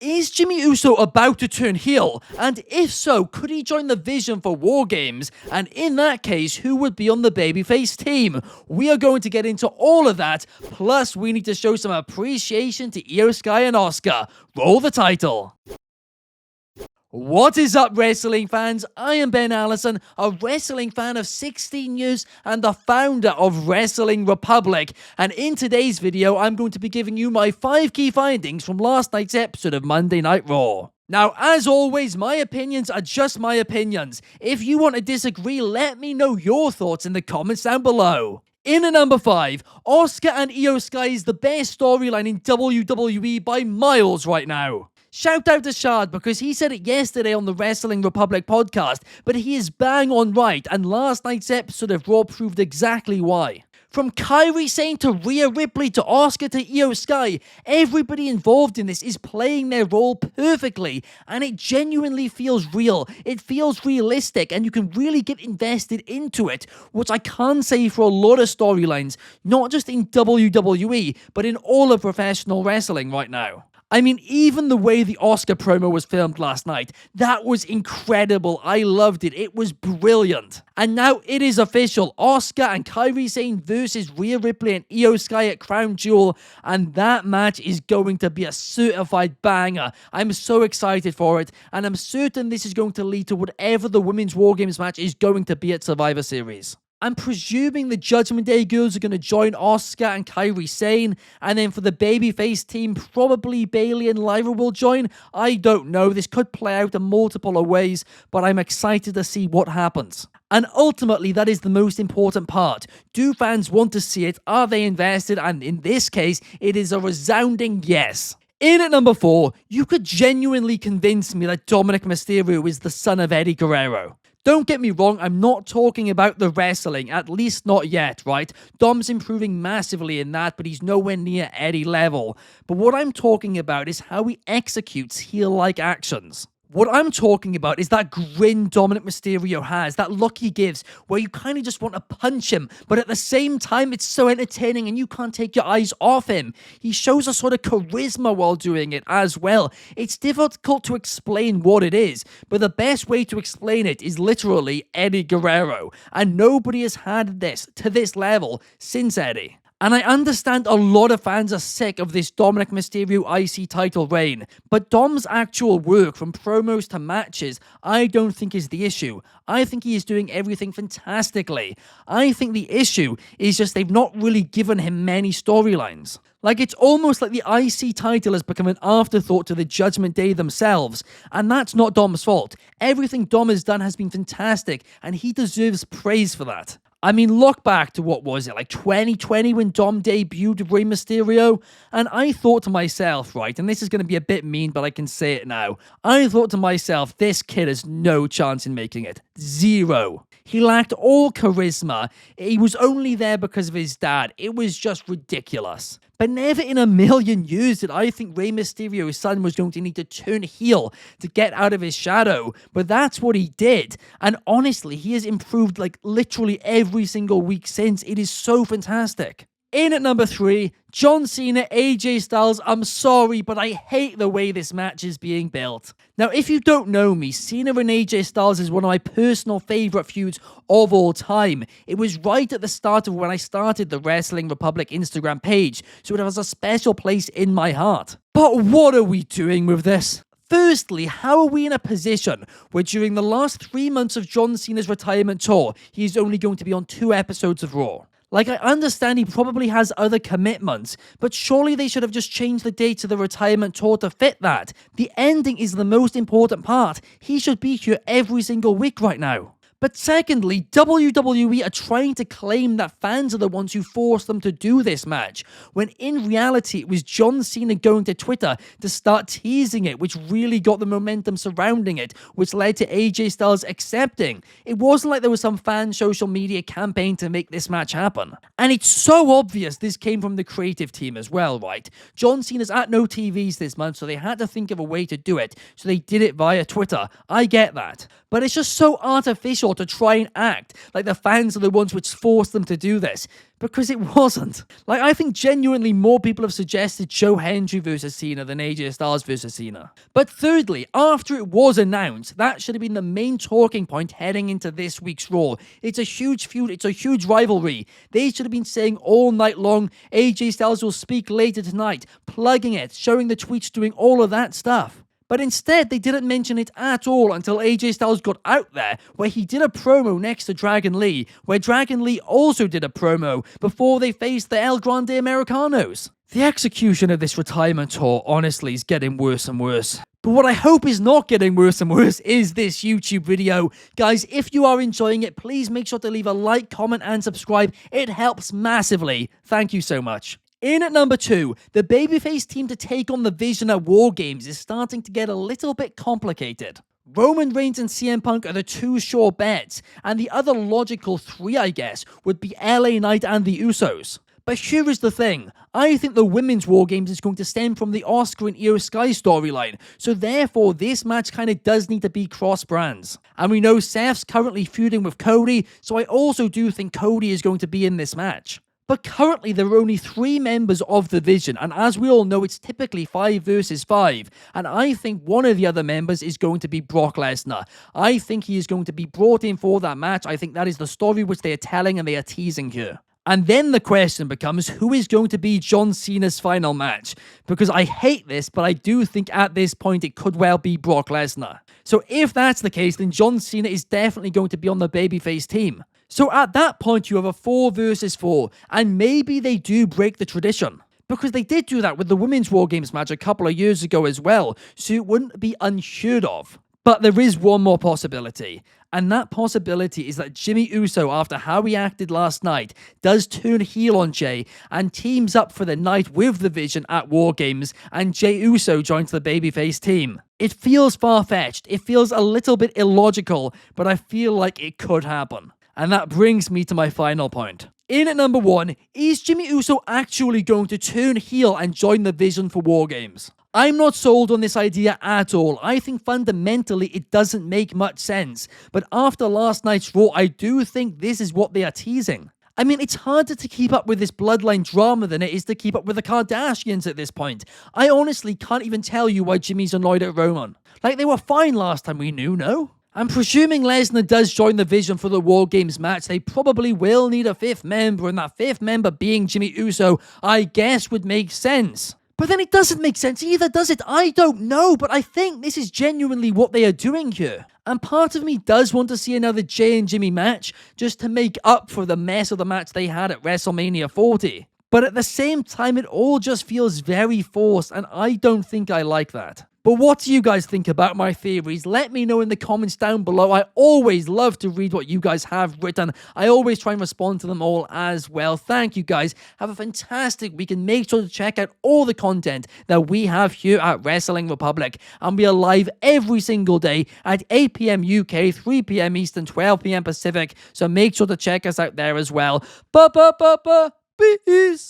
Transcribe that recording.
Is Jimmy Uso about to turn heel? And if so, could he join the Vision for War Games? And in that case, who would be on the babyface team? We are going to get into all of that, plus we need to show some appreciation to Iyo Sky and Asuka. Roll the title. What is up, wrestling fans? I am Ben Allison, a wrestling fan of 16 years and the founder of Wrestling Republic. And in today's video, I'm going to be giving you my 5 key findings from last night's episode of Monday Night Raw. Now, as always, my opinions are just my opinions. If you want to disagree, let me know your thoughts in the comments down below. In at number 5, Asuka and Iyo Sky is the best storyline in WWE by miles right now. Shout out to Shard because he said it yesterday on the Wrestling Republic podcast, but he is bang on right, and last night's episode of Raw proved exactly why. From Kairi Sane to Rhea Ripley to Asuka to Iyo Sky, everybody involved in this is playing their role perfectly, and it genuinely feels real, it feels realistic, and you can really get invested into it, which I can't say for a lot of storylines, not just in WWE, but in all of professional wrestling right now. I mean, even the way the Asuka promo was filmed last night, that was incredible. I loved it. It was brilliant. And now it is official. Asuka and Kairi Sane versus Rhea Ripley and Iyo Sky at Crown Jewel. And that match is going to be a certified banger. I'm so excited for it. And I'm certain this is going to lead to whatever the Women's War Games match is going to be at Survivor Series. I'm presuming the Judgment Day girls are going to join Asuka and Kairi Sane, and then for the babyface team, probably Bayley and Lyra will join. I don't know, this could play out in multiple ways, but I'm excited to see what happens. And ultimately, that is the most important part. Do fans want to see it? Are they invested? And in this case, it is a resounding yes. In at number 4, you could genuinely convince me that Dominik Mysterio is the son of Eddie Guerrero. Don't get me wrong, I'm not talking about the wrestling, at least not yet, right? Dom's improving massively in that, but he's nowhere near Eddie level. But what I'm talking about is how he executes heel-like actions. What I'm talking about is that grin Dominik Mysterio has, that look he gives, where you kind of just want to punch him, but at the same time, it's so entertaining and you can't take your eyes off him. He shows a sort of charisma while doing it as well. It's difficult to explain what it is, but the best way to explain it is literally Eddie Guerrero, and nobody has had this to this level since Eddie. And I understand a lot of fans are sick of this Dominik Mysterio IC title reign, but Dom's actual work from promos to matches, I don't think is the issue. I think he is doing everything fantastically. I think the issue is just they've not really given him many storylines. Like, it's almost like the IC title has become an afterthought to the Judgment Day themselves, and that's not Dom's fault. Everything Dom has done has been fantastic, and he deserves praise for that. I mean, look back to what was it, like 2020 when Dom debuted Rey Mysterio? And I thought to myself, right, and this is going to be a bit mean, but I can say it now. I thought to myself, this kid has no chance in making it. Zero. He lacked all charisma. He was only there because of his dad. It was just ridiculous. But never in a million years did I think Rey Mysterio's son was going to need to turn heel to get out of his shadow. But that's what he did. And honestly, he has improved like literally every single week since. It is so fantastic. In at number 3, John Cena, AJ Styles. I'm sorry, but I hate the way this match is being built. Now, if you don't know me, Cena and AJ Styles is one of my personal favorite feuds of all time. It was right at the start of when I started the Wrestling Republic Instagram page, so it has a special place in my heart. But what are we doing with this? Firstly, how are we in a position where during the last 3 months of John Cena's retirement tour, he is only going to be on 2 episodes of Raw? Like, I understand he probably has other commitments, but surely they should have just changed the date to the retirement tour to fit that. The ending is the most important part. He should be here every single week right now. But secondly, WWE are trying to claim that fans are the ones who forced them to do this match, when in reality it was John Cena going to Twitter to start teasing it, which really got the momentum surrounding it, which led to AJ Styles accepting. It wasn't like there was some fan social media campaign to make this match happen. And it's so obvious this came from the creative team as well, right? John Cena's at no TVs this month, so they had to think of a way to do it, so they did it via Twitter. I get that. But it's just so artificial pressure to try and act like the fans are the ones which forced them to do this. Because it wasn't. Like, I think genuinely more people have suggested Joe Hendry versus Cena than AJ Styles versus Cena. But thirdly, after it was announced, that should have been the main talking point heading into this week's Raw. It's a huge feud, it's a huge rivalry. They should have been saying all night long, AJ Styles will speak later tonight, plugging it, showing the tweets, doing all of that stuff. But instead, they didn't mention it at all until AJ Styles got out there, where he did a promo next to Dragon Lee, where Dragon Lee also did a promo before they faced the El Grande Americanos. The execution of this retirement tour, honestly, is getting worse and worse. But what I hope is not getting worse and worse is this YouTube video. Guys, if you are enjoying it, please make sure to leave a like, comment, and subscribe. It helps massively. Thank you so much. In at number 2, the babyface team to take on the Vision at War Games is starting to get a little bit complicated. Roman Reigns and CM Punk are the 2 sure bets, and the other logical 3, I guess, would be LA Knight and the Usos. But here is the thing, I think the Women's War Games is going to stem from the Asuka and Iyo Sky storyline, so therefore this match kind of does need to be cross-brands. And we know Seth's currently feuding with Cody, so I also do think Cody is going to be in this match. But currently there are only 3 members of the Vision, and as we all know, it's typically 5 versus 5, and I think one of the other members is going to be Brock Lesnar. I think he is going to be brought in for that match. I think that is the story which they are telling and they are teasing here. And then the question becomes, who is going to be John Cena's final match? Because I hate this, but I do think at this point it could well be Brock Lesnar. So if that's the case, then John Cena is definitely going to be on the babyface team. So at that point, you have a 4 versus 4, and maybe they do break the tradition. Because they did do that with the Women's War Games match a couple of years ago as well, so it wouldn't be unheard of. But there is one more possibility, and that possibility is that Jimmy Uso, after how he acted last night, does turn heel on Jay and teams up for the night with the Vision at War Games, and Jey Uso joins the babyface team. It feels far-fetched, it feels a little bit illogical, but I feel like it could happen. And that brings me to my final point. In at number 1, is Jimmy Uso actually going to turn heel and join the Vision for War Games? I'm not sold on this idea at all. I think fundamentally it doesn't make much sense. But after last night's Raw, I do think this is what they are teasing. I mean, it's harder to keep up with this bloodline drama than it is to keep up with the Kardashians at this point. I honestly can't even tell you why Jimmy's annoyed at Roman. Like, they were fine last time we knew, no? I'm presuming Lesnar does join the Vision for the War Games match. They probably will need a 5th member, and that 5th member being Jimmy Uso, I guess would make sense. But then it doesn't make sense either, does it? I don't know, but I think this is genuinely what they are doing here. And part of me does want to see another Jay and Jimmy match, just to make up for the mess of the match they had at WrestleMania 40. But at the same time, it all just feels very forced, and I don't think I like that. But what do you guys think about my theories? Let me know in the comments down below. I always love to read what you guys have written. I always try and respond to them all as well. Thank you guys. Have a fantastic week and make sure to check out all the content that we have here at Wrestling Republic. And we are live every single day at 8 PM UK, 3 PM Eastern, 12 PM Pacific. So make sure to check us out there as well. Peace.